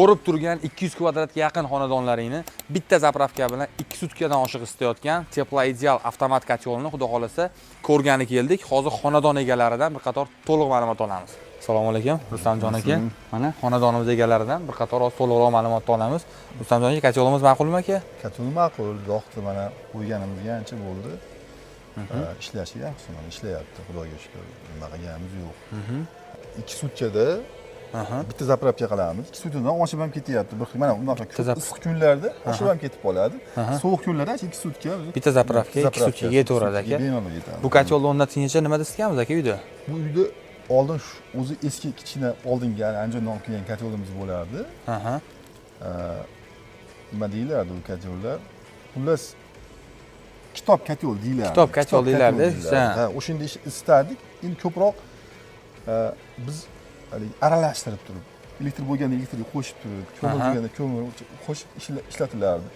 ko'rib turgan 200 kvadratga yaqin xonadonlaringni bitta zapravka bilan 2 sutkadan oshiq isitayotgan Teploideal avtomat kotyolni xudo xolasa ko'rgani keldik. Hozir xonadon egalaridan bir qator to'liq ma'lumot olamiz. Assalomu alaykum, Rustamjon aka. Mana xonadonimiz egalaridan bir qator to'liqroq ma'lumot olamiz. Rustamjon aka, kotyolimiz ma'qulmi aka? Kotyol ma'qul, yoqdi, mana qo'yganimizga ancha bo'ldi. Ishlashi yaxshi, mana ishlayapti, xudoga shukr. Nima qilganimiz yo'q. 2 sutkada bitta zapravka qilamiz. 2 sutkadan oshib ham ketyapti. Mana bunaqa issiq kunlarda oshib ham ketib qoladi. Sovuq kunlarda 2 sutka bitta zapravka 2 sutkaga yetaveradi aka. Bu kotyolni o'rnatishgacha nima desganmiz aka uyda? Bu uyda oldin o'zi eski kichkina oldingi Andijondan kelgan kotyolimiz bo'lardi. Nima deyiladi u kotyollar? Xullas kitob kotyol deyiladi. Kitob kotyol deyiladi. Ha, o'shanda istardik. Endi ko'proq biz aralashtirib turib, elektr bo'lganda elektrga qo'shib turib, ko'mir bo'lganda ko'mir qo'shib ishlatilardi.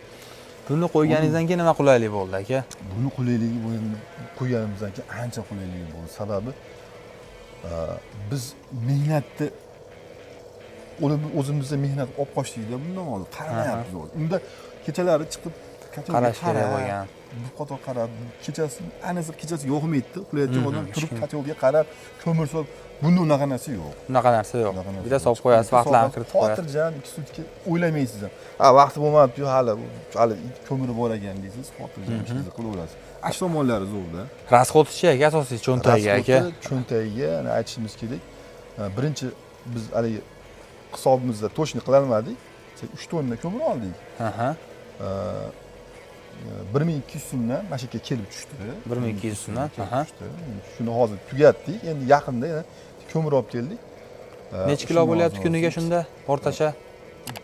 Buni qo'yganingizdan keyin nima qulaylik bo'ldi aka? Buni qulayligi qo'yganimizdan keyin ancha qulaylik bo'ldi. Sababi biz mehnatni o'zimizda mehnat olib qochdikda bundan oldin qaramayapmiz. Unda kechalari chiqib qarash kerak bo'lgan. Bu qator qarab, kechasi anasi kechasi yo'qmaydi. Uxlayotgan odam turib kotyolga qarab, ko'mir solib, bunda unaqa narsa yo'q. Unaqa narsa yo'q. Bitta solib qo'yasiz, vaqtlarni kiritib qo'yasiz. Xotirjam 2 sutka o'ylamaysiz ham. Vaqti bo'lmabdi-yu, hali ko'miri bor ekan deysiz, xotirjam ishingizni qilaverasiz. Ashtomonlari zo'rda. Rasxod-chi aka, asosiy cho'ntagiga aka. Cho'ntagiga aytishimiz kerak. Birinchi biz haligi hisobimizda to'shni qila olmadik. 3 tonna ko'mir oldik. 1200 so'mdan mana shu yerga kelib tushdi. 1200 so'mdan. Shuni hozir tugatdik. Endi yaqinda yana ko'mir olib keldik. Necha kilo bo'lyapti kuniga shunda o'rtacha?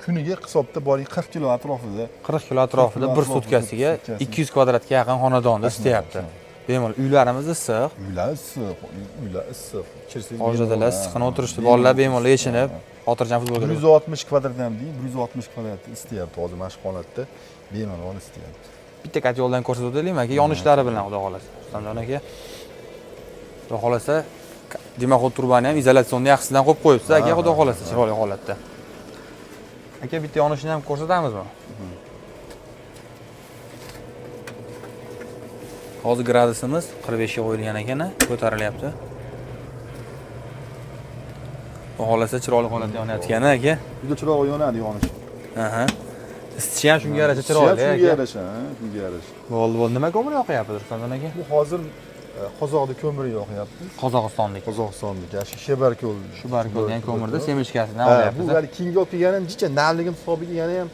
Kuniga hisobda boring 40 kilo atrofida. 40 kilo atrofida bir sutkasiga 200 kvadratga yaqin xonadonda isityapti. Bemalol uylarimiz issiq. Uylar issiq, uylar issiq. Hojatlar issiqni o'tirishdi, bolalar bemalol yechinib, xotirjam futbolga. 160 kvadrat ham deng, 160 kvadrat isityapti hozir mana shu holatda. Bemalol isityapti. Bitta kotyoldan ko'rsatib o'taylikmi aka, yonishlari bilan xudo xolasa. Rustamjon aka. Xudo xolasa dimoxod turbani ham izolyatsionni yaxshisidan qo'yib qo'yibsiz aka, xudo xolasa chiroyli holatda. Aka, bitta yonishini ham ko'rsatamizmi? Hozir gradusimiz 45 ga qo'yilgan ekan, ko'tarilyapti. Xudo xolasa chiroyli holatda yonayotgan aka. Juda chiroyli yonadi yonish. Isitishi ham shunga yarasha chiroyli aka. Shunga yarasha, shunga yarasha. Bo'ldi. Nima ko'mir yoqyapti Rustamjon aka? Bu hozir Qozoqda ko'mir yoqyapti. Qozog'istonlik. Shu Shebarkol. Shubarkoldan ko'mirda semishkasidan olyapti. Bu hali keyingi olib kelganim jicha navligim hisobiga yana ham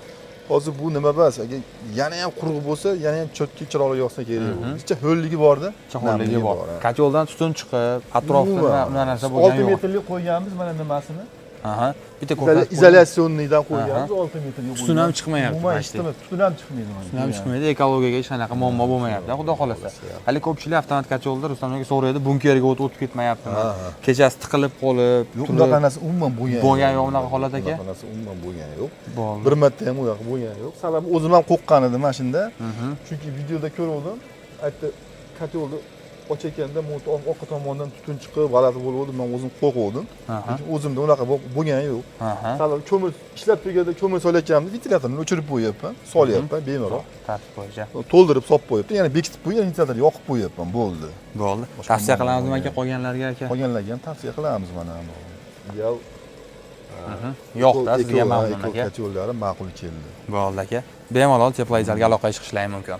hozir bu nima emas, agar yana ham quruq bo'lsa, yana ham cho'tki chiroyli yoqsa kerak bu. Jicha ho'lligi bor-da. Ho'lligi bor. Kotyoldan tutun chiqib, atrofda nima narsa bo'lgani yo'q. 6 metrlik qo'yganmiz mana nimasini. Bitta ko'rsatib izolyatsionniydan qo'yganmiz 6 metrga. Tutun ham chiqmayapti. Tutun ham chiqmaydi mana. Tutun ham chiqmaydi, ekologiyaga hech qanaqa muammo bo'lmayapti, xudo xolasa. Hali ko'pchilik avtomat kotyolda Rustamjon aka so'raydi, bunkerga o'tib ketmayaptimi? Kechasi tiqilib qolib, yo'q, unaqa narsa umuman bo'lgan yo'q unaqa holat aka. Unaqa narsa umuman bo'lgani yo'q. Bo'ldi. Bir marta ham unaqa bo'lgani yo'q. Sababi o'zim ham qo'rqqan edim mana shunda. Chunki videoda ko'rdim, aytdi kotyolni ochayotganda orqa tomondan tutun chiqib, g'alati bo'ldi, men o'zim qo'rquvdim. Lekin o'zimda unaqa bo'lgani yo'q. Sababi ko'mir ishlab turganda ko'mir solayotganimda ventilyatorni o'chirib qo'yapman, solyapman bemalol. Tartib bo'yicha. To'ldirib solib qo'yapti, yana bekitib qo'yib, ventilyatorni yoqib qo'yapman, bo'ldi. Tavsiya qilamizmi aka qolganlarga aka? Qolganlarga ham tavsiya qilamiz mana bu. Ideal yo'qda sizga mamnun aka. Kotyollar ma'qul keldi. Bo'ldi aka. Bemalol Teploidealga aloqaga chiqishlaring mumkin.